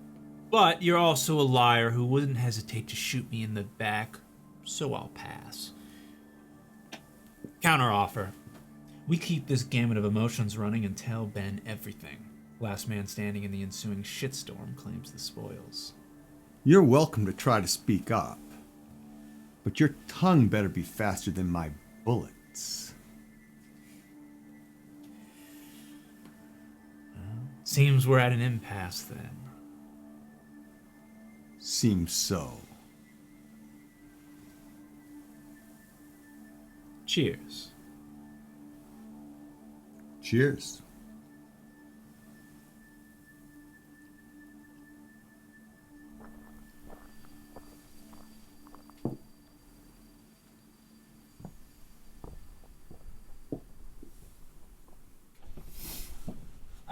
Speaker 1: But you're also a liar who wouldn't hesitate to shoot me in the back, so I'll pass. Counteroffer. We keep this gamut of emotions running and tell Ben everything. Last man standing in the ensuing shitstorm claims the spoils.
Speaker 2: You're welcome to try to speak up, but your tongue better be faster than my bullets.
Speaker 1: Seems we're at an impasse then.
Speaker 2: Seems so.
Speaker 1: Cheers.
Speaker 2: Cheers.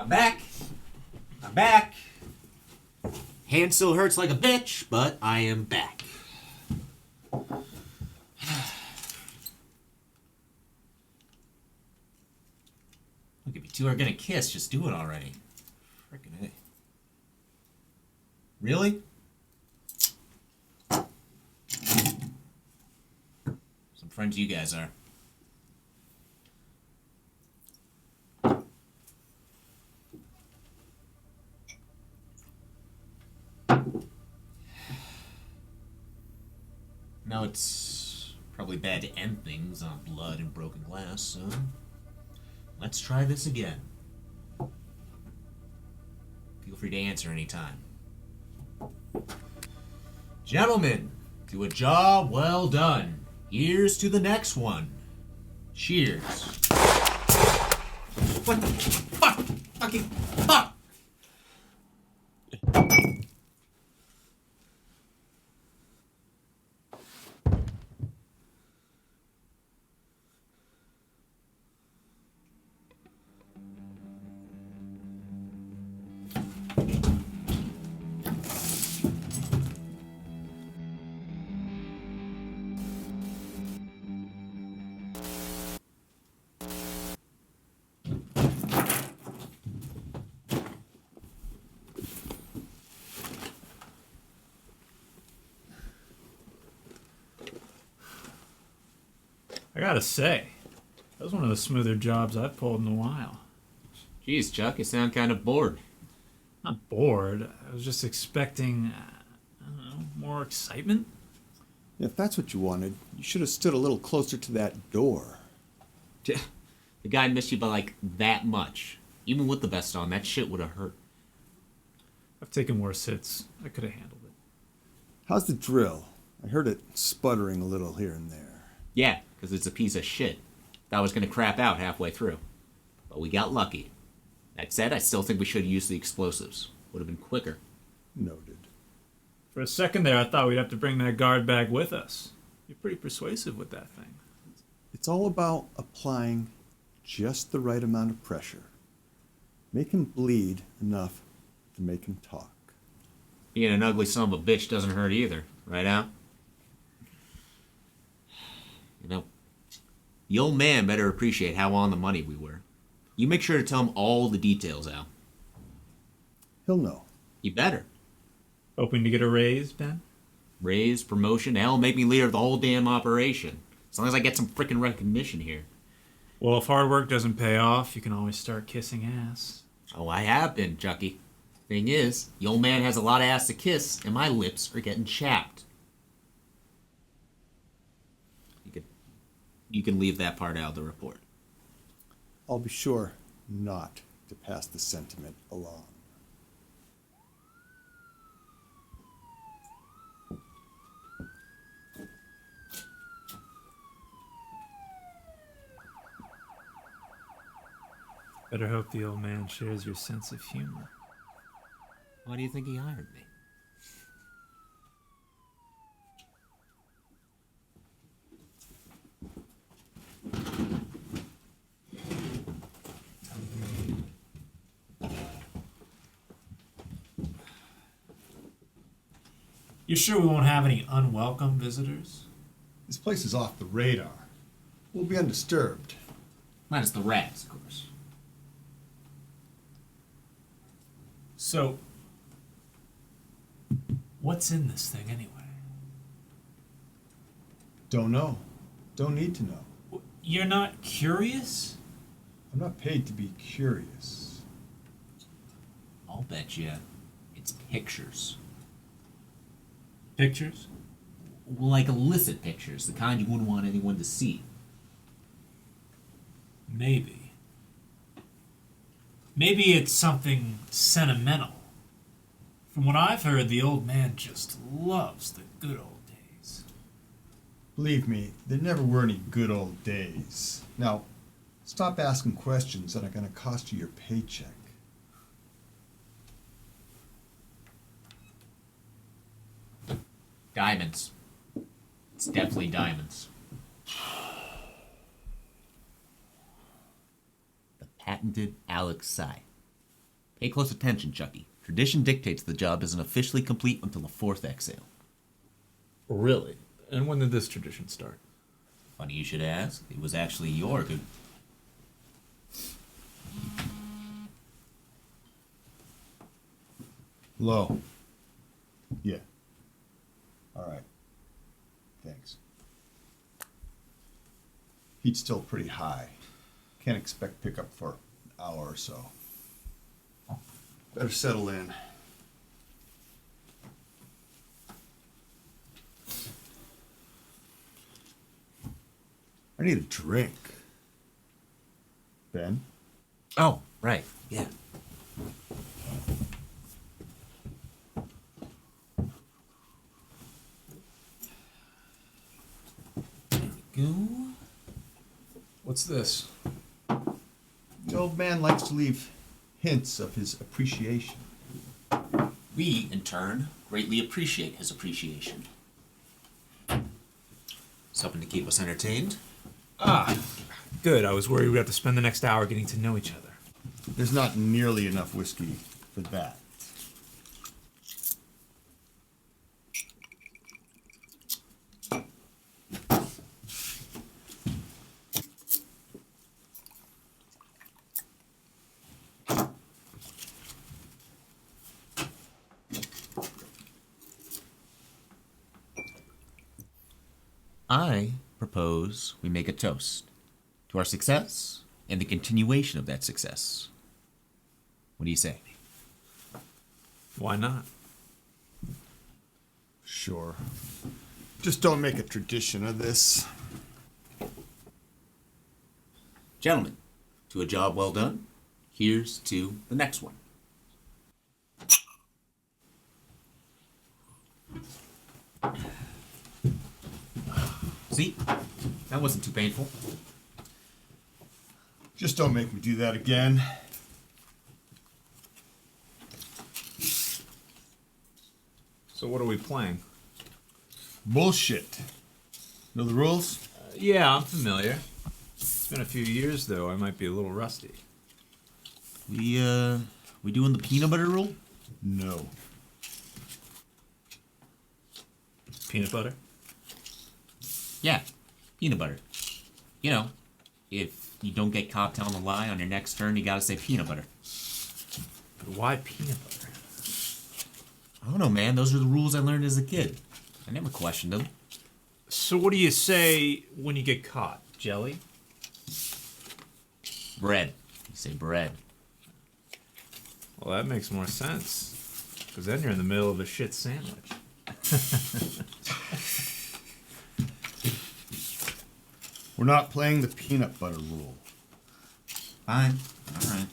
Speaker 3: back. I'm back. Hand still hurts like a bitch, but I am back. Look at me, two are gonna kiss. Just do it already. Frickin' A. Really? Some friends you guys are. Now it's probably bad to end things on blood and broken glass, so let's try this again. Feel free to answer anytime. Gentlemen, to a job well done. Here's to the next one. Cheers. What the fuck? Fucking fuck!
Speaker 1: I gotta say, that was one of the smoother jobs I've pulled in a while.
Speaker 3: Jeez, Chuck, you sound kind of bored.
Speaker 1: Not bored. I was just expecting, I don't know, more excitement.
Speaker 2: If that's what you wanted, you should have stood a little closer to that door.
Speaker 3: The guy missed you by like that much. Even with the vest on, that shit would have hurt.
Speaker 1: I've taken worse hits. I could have handled it.
Speaker 2: How's the drill? I heard it sputtering a little here and there.
Speaker 3: Yeah, because it's a piece of shit. That was going to crap out halfway through. But we got lucky. That said, I still think we should have used the explosives. Would have been quicker.
Speaker 2: Noted.
Speaker 1: For a second there, I thought we'd have to bring that guard bag with us. You're pretty persuasive with that thing.
Speaker 2: It's all about applying just the right amount of pressure. Make him bleed enough to make him talk.
Speaker 3: Being an ugly son of a bitch doesn't hurt either. Right, Al? You know, the old man better appreciate how on the money we were. You make sure to tell him all the details, Al.
Speaker 2: He'll know.
Speaker 3: You better.
Speaker 1: Hoping to get a raise, Ben?
Speaker 3: Raise, promotion, hell, make me leader of the whole damn operation. As long as I get some frickin' recognition here.
Speaker 1: Well, if hard work doesn't pay off, you can always start kissing ass.
Speaker 3: Oh, I have been, Chucky. Thing is, the old man has a lot of ass to kiss, and my lips are getting chapped. You can leave that part out of the report.
Speaker 2: I'll be sure not to pass the sentiment along.
Speaker 1: Better hope the old man shares your sense of humor.
Speaker 3: Why do you think he hired me?
Speaker 1: You sure we won't have any unwelcome visitors?
Speaker 2: This place is off the radar. We'll be undisturbed.
Speaker 3: Minus the rats, of course.
Speaker 1: So, what's in this thing anyway?
Speaker 2: Don't know. Don't need to know.
Speaker 1: You're not curious?
Speaker 2: I'm not paid to be curious.
Speaker 3: I'll bet you it's pictures.
Speaker 1: Pictures?
Speaker 3: Like illicit pictures, the kind you wouldn't want anyone to see.
Speaker 1: Maybe. Maybe it's something sentimental. From what I've heard, the old man just loves the good old days.
Speaker 2: Believe me, there never were any good old days. Now, stop asking questions that are going to cost you your paycheck.
Speaker 3: Diamonds. It's definitely diamonds. The patented Alex Sai. Pay close attention, Chucky. Tradition dictates the job isn't officially complete until the fourth exhale.
Speaker 4: Really? And when did this tradition start?
Speaker 3: Funny you should ask. It was actually your good...
Speaker 2: Low. Yeah. All right. Thanks. Heat's still pretty high. Can't expect pickup for an hour or so. Better settle in. I need a drink. Ben?
Speaker 3: Oh, right. Yeah. There we go.
Speaker 4: What's this?
Speaker 2: The old man likes to leave hints of his appreciation.
Speaker 3: We, in turn, greatly appreciate his appreciation. Something to keep us entertained.
Speaker 4: Ah, good. I was worried we'd have to spend the next hour getting to know each other.
Speaker 2: There's not nearly enough whiskey for that.
Speaker 3: I propose we make a toast to our success and the continuation of that success. What do you say?
Speaker 4: Why not?
Speaker 2: Sure. Just don't make a tradition of this.
Speaker 3: Gentlemen, to a job well done, here's to the next one. See? That wasn't too painful.
Speaker 2: Just don't make me do that again.
Speaker 4: So what are we playing?
Speaker 2: Bullshit. Know the rules?
Speaker 4: Yeah, I'm familiar. It's been a few years, though. I might be a little rusty.
Speaker 3: We doing the peanut butter rule?
Speaker 2: No.
Speaker 4: Peanut butter?
Speaker 3: Yeah, peanut butter. You know, if you don't get caught telling a lie on your next turn, you gotta say peanut butter.
Speaker 4: But why peanut butter?
Speaker 3: I don't know, man. Those are the rules I learned as a kid. I never questioned them.
Speaker 4: So what do you say when you get caught? Jelly?
Speaker 3: Bread. You say bread.
Speaker 4: Well, that makes more sense. Because then you're in the middle of a shit sandwich.
Speaker 2: We're not playing the peanut butter rule.
Speaker 3: Fine. All right.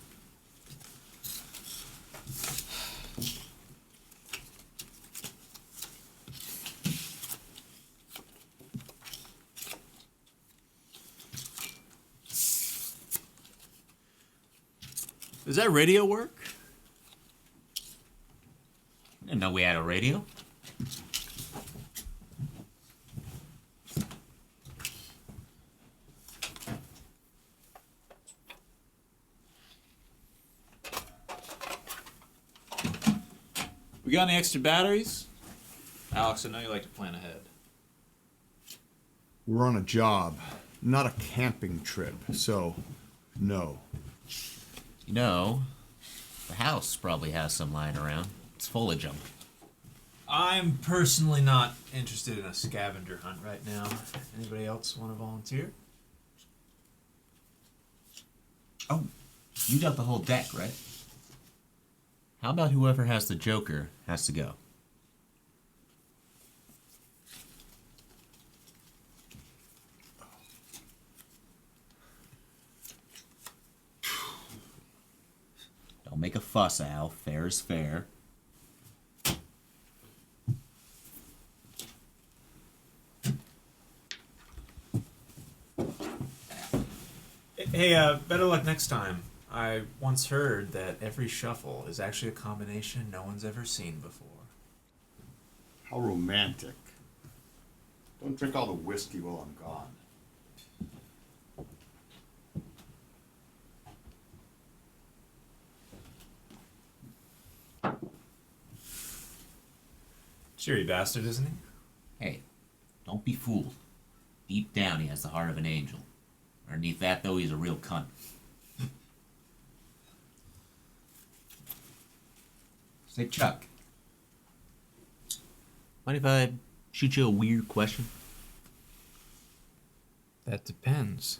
Speaker 4: Does that radio work?
Speaker 3: I didn't know we had a radio.
Speaker 4: We got any extra batteries? Alex, I know you like to plan ahead.
Speaker 2: We're on a job, not a camping trip, so no.
Speaker 3: You know, the house probably has some lying around. It's full of junk.
Speaker 4: I'm personally not interested in a scavenger hunt right now. Anybody else want to volunteer?
Speaker 3: Oh, you got the whole deck, right? How about whoever has the Joker has to go? Don't make a fuss, Al. Fair is fair.
Speaker 4: Hey, better luck next time. I once heard that every shuffle is actually a combination no one's ever seen before.
Speaker 2: How romantic. Don't drink all the whiskey while I'm gone.
Speaker 4: Cheery bastard, isn't he?
Speaker 3: Hey, don't be fooled. Deep down, he has the heart of an angel. Underneath that, though, he's a real cunt. Say, Chuck. Mind if I shoot you a weird question?
Speaker 1: That depends.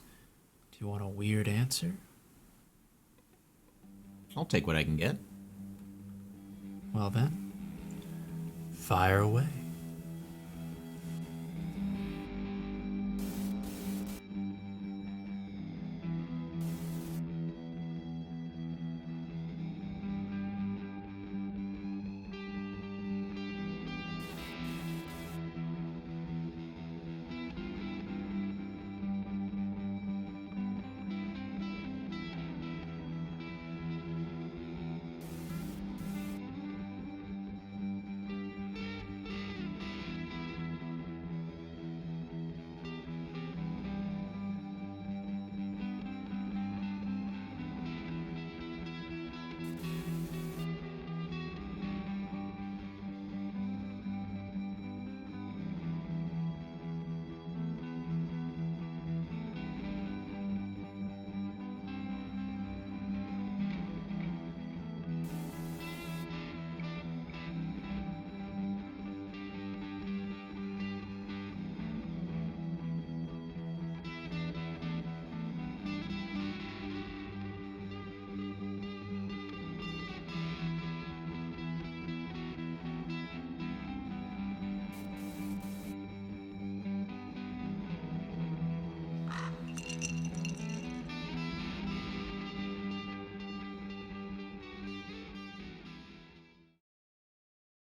Speaker 1: Do you want a weird answer?
Speaker 3: I'll take what I can get.
Speaker 1: Well then, fire away.